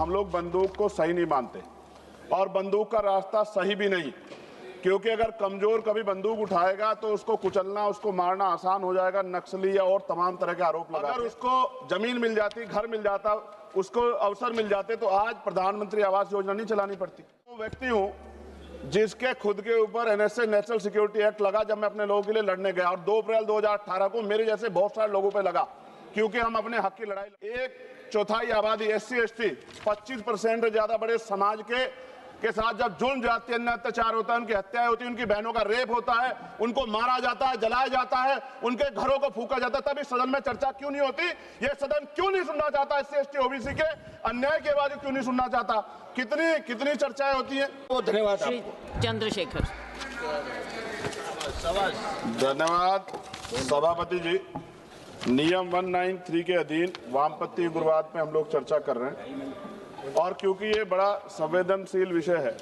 हम लोग बंदूक को सही नहीं मानते और बंदूक का रास्ता सही भी नहीं, क्योंकि अगर कमजोर कभी बंदूक उठाएगा तो उसको कुचलना, उसको मारना आसान हो जाएगा। नक्सली या और तमाम तरह के आरोप लगा, अगर उसको जमीन मिल जाती, घर मिल जाता, उसको अवसर मिल जाते तो आज प्रधानमंत्री आवास योजना नहीं चलानी पड़ती। वो व्यक्ति हूँ जिसके खुद के ऊपर एनएसए नेशनल सिक्योरिटी एक्ट लगा जब मैं अपने लोगों के लिए लड़ने गया, और 2 अप्रैल 2018 को मेरे जैसे बहुत सारे लोगों पे लगा, क्योंकि हम अपने हक की लड़ाई। 1/4 आबादी SC ST 25% से ज्यादा बड़े समाज के साथ जब जुल्म जाति अन्य अत्याचार होता है, उनकी हत्याएं होती है, उनकी बहनों का रेप होता है, उनको मारा जाता है, जलाया जाता है, उनके घरों को फूका जाता है, तब इस सदन में चर्चा क्यों नहीं होती? ये सदन क्यों नहीं सुनना चाहता? SC ST OBC के अन्याय के बाद क्यों नहीं सुनना चाहता? कितनी चर्चाएं होती हैं। धन्यवाद चंद्रशेखर। धन्यवाद सभापति जी। नियम 193 के अधीन वामपंथी उग्रवाद पे हम लोग चर्चा कर रहे हैं, और क्योंकि ये बड़ा संवेदनशील विषय है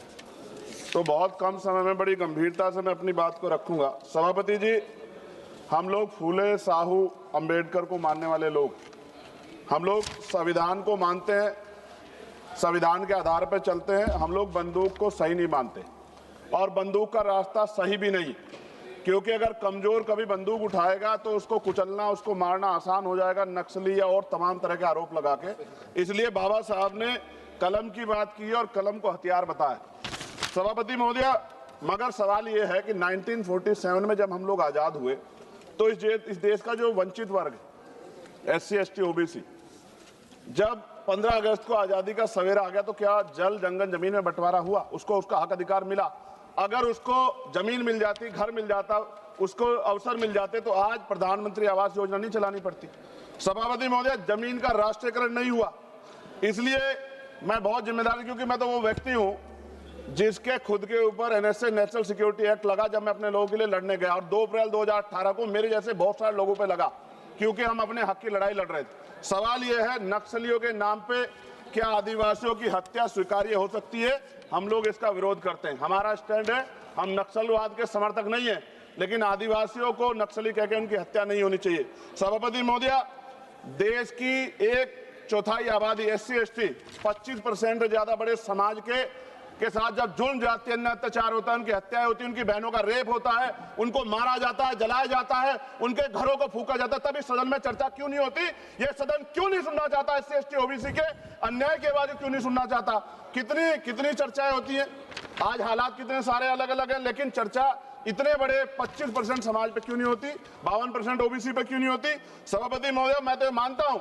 तो बहुत कम समय में बड़ी गंभीरता से मैं अपनी बात को रखूंगा। सभापति जी, हम लोग फूले, साहू, अंबेडकर को मानने वाले लोग, हम लोग संविधान को मानते हैं, संविधान के आधार पर चलते हैं। हम लोग बंदूक को सही नहीं मानते और बंदूक का रास्ता सही भी नहीं, क्योंकि अगर कमजोर कभी बंदूक उठाएगा तो उसको कुचलना, उसको मारना आसान हो जाएगा। नक्सली या और तमाम तरह के आरोप लगा के, इसलिए बाबा साहब ने कलम की बात की और कलम को हथियार बताया। सभापति महोदय, मगर सवाल ये है कि 1947 में जब हम लोग आजाद हुए तो इस देश का जो वंचित वर्ग SC ST OBC, जब 15 अगस्त को आजादी का सवेरा आ गया तो क्या जल जंगल जमीन में बंटवारा हुआ? उसको उसका हक अधिकार मिला। अगर उसको जमीन मिल जाती, घर मिल जाता, उसको अवसर मिल जाते तो आज प्रधानमंत्री आवास योजना नहीं चलानी पड़ती। सभापति महोदय, जमीन का राष्ट्रीयकरण नहीं हुआ, इसलिए मैं बहुत जिम्मेदार, क्योंकि मैं तो वो व्यक्ति हूं जिसके खुद के ऊपर NSA नेशनल सिक्योरिटी एक्ट लगा जब मैं अपने लोगों के लिए लड़ने गया, और 2 अप्रैल 2018 को मेरे जैसे बहुत सारे लोगों पे लगा, क्योंकि हम अपने हक की लड़ाई लड़ रहे थे। सवाल यह है, नक्सलियों के नाम पे क्या आदिवासियों की हत्या स्वीकार्य हो सकती है? हम लोग इसका विरोध करते हैं। हमारा स्टैंड है, हम नक्सलवाद के समर्थक नहीं है, लेकिन आदिवासियों को नक्सली कहकर उनकी हत्या नहीं होनी चाहिए। सभापति महोदय, देश की 1/4 आबादी SC ST 25% से ज्यादा बड़े समाज के साथ जब जुल्म जाति अन्य अत्याचार होता है, उनकी हत्याएं होती है, उनकी बहनों का रेप होता है, उनको मारा जाता है, जलाया जाता है, उनके घरों को फूका जाता है, तब इस सदन में चर्चा क्यों नहीं होती? ये सदन क्यों नहीं सुनना चाहता? SC ST OBC के अन्याय के बाद क्यों नहीं सुनना चाहता? कितनी चर्चाएं होती हैं। आज हालात कितने सारे अलग अलग हैं, लेकिन चर्चा इतने बड़े 25% समाज पे क्यों नहीं होती? 52% OBC पे क्यों नहीं होती? सभापति महोदय, मैं तो मानता हूं,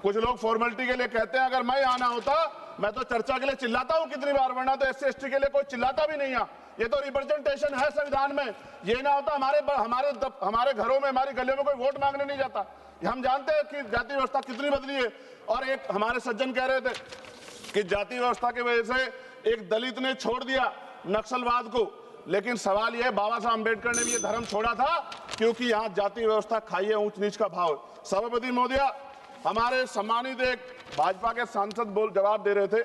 कुछ लोग फॉर्मेलिटी के लिए कहते हैं, अगर मैं आना होता मैं तो चर्चा के लिए चिल्लाता हूं कितनी बार, वरना तो SC ST के लिए कोई चिल्लाता भी नहीं है। ये तो रिप्रेजेंटेशन है संविधान में। ये ना होता हमारे घरों में, हमारी गलियों में कोई वोट मांगने नहीं जाता। हम जानते हैं कि जाति व्यवस्था कितनी बदली है, और एक हमारे सज्जन कह रहे थे कि जाति व्यवस्था की वजह से एक दलित ने छोड़ दिया नक्सलवाद को, लेकिन सवाल यह है, बाबा साहब अम्बेडकर ने भी ये धर्म छोड़ा था क्योंकि यहाँ जाति व्यवस्था खाई है, ऊंच नीच का भाव। सभापति महोदय, हमारे सम्मानित एक भाजपा के सांसद जवाब दे रहे थे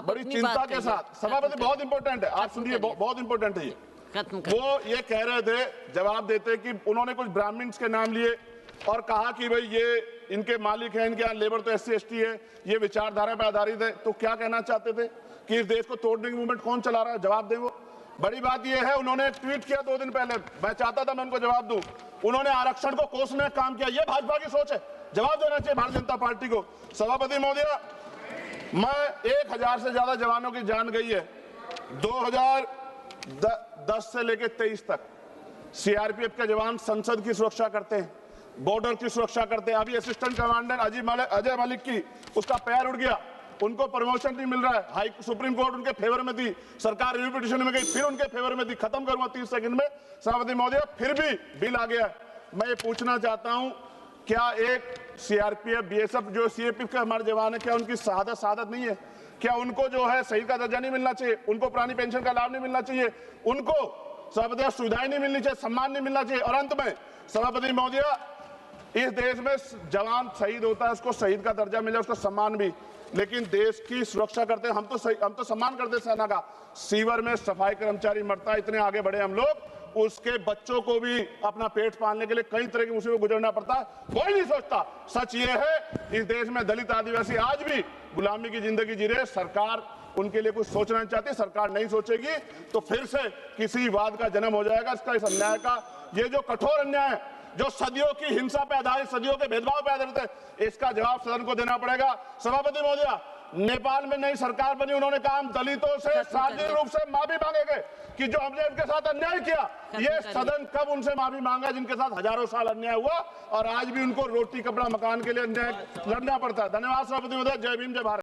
बड़ी चिंता के साथ। सभापति, बहुत इंपॉर्टेंट है, आप सुनिए, बहुत इंपॉर्टेंट है ये। वो ये कह रहे थे जवाब देते कि उन्होंने कुछ ब्राह्मण्स के नाम लिए और कहा कि भाई ये इनके मालिक हैं, इनके यहाँ लेबर तो SC ST है, ये विचारधारा पर आधारित है। तो क्या कहना चाहते थे कि इस देश को तोड़ने की मूवमेंट कौन चला रहा है? जवाब दें। वो बड़ी बात यह है, उन्होंने ट्वीट किया 2 दिन पहले, मैं चाहता था मैं उनको जवाब दूं, उन्होंने आरक्षण को कोसने का काम किया। ये भाजपा की सोच है, जवाब देना चाहिए भारतीय जनता पार्टी को। सभापति महोदय, मैं 1000 से ज्यादा जवानों की जान गई है 2010 से लेकर 23 तक। CRPF के जवान संसद की सुरक्षा करते हैं, बॉर्डर की सुरक्षा करते हैं। अभी असिस्टेंट कमांडेंट अजय मलिक की उसका पैर उड़ गया, उनको प्रमोशन नहीं मिल रहा है। सुप्रीम कोर्ट उनके फेवर में थी, सरकार रिव्यू पिटीशन में गई, फिर उनके फेवर में थी। खत्म करूंगा 30 सेकंड में। सभापति महोदय, फिर भी बिल आ गया। मैं ये पूछना चाहता हूं, क्या एक CRPF BSF जो CAPF के हमारे जवान है, क्या उनकी शहादत नहीं है? क्या उनको जो है शहीद का दर्जा नहीं मिलना चाहिए? उनको पुरानी पेंशन का लाभ नहीं मिलना चाहिए? उनको सभापति सुविधाएं नहीं मिलनी चाहिए? सम्मान नहीं मिलना चाहिए? और अंत में सभापति महोदय, इस देश में जवान शहीद होता है, उसको शहीद का दर्जा मिले, उसको सम्मान भी, लेकिन देश की सुरक्षा करते हैं। हम तो सम्मान करते सेना का। सीवर में सफाई कर्मचारी मरता है, इतने आगे बढ़े हम लोग, उसके बच्चों को भी अपना पेट पालने के लिए कई तरह की मुसीबत गुजरना पड़ता है। कोई नहीं सोचता। सच ये है इस देश में दलित आदिवासी आज भी गुलामी की जिंदगी जी रहे। सरकार उनके लिए कुछ सोचना नहीं चाहती। सरकार नहीं सोचेगी तो फिर से किसी वाद का जन्म हो जाएगा। इसका इस अन्याय का ये जो कठोर अन्याय है, जो सदियों की हिंसा पे आधारित, सदियों के भेदभाव पे आधारित है, इसका जवाब सदन को देना पड़ेगा। सभापति महोदया, नेपाल में नई सरकार बनी, उन्होंने कहा हम दलितों से सार्वजनिक रूप से माफी मांगेंगे कि जो हमने उनके साथ अन्याय किया। ये सदन कब उनसे माफी मांगा जिनके साथ हजारों साल अन्याय हुआ और आज भी उनको रोटी कपड़ा मकान के लिए अन्याय लड़ना पड़ता है। धन्यवाद सभापति महोदय। जय भीम, जय भारत।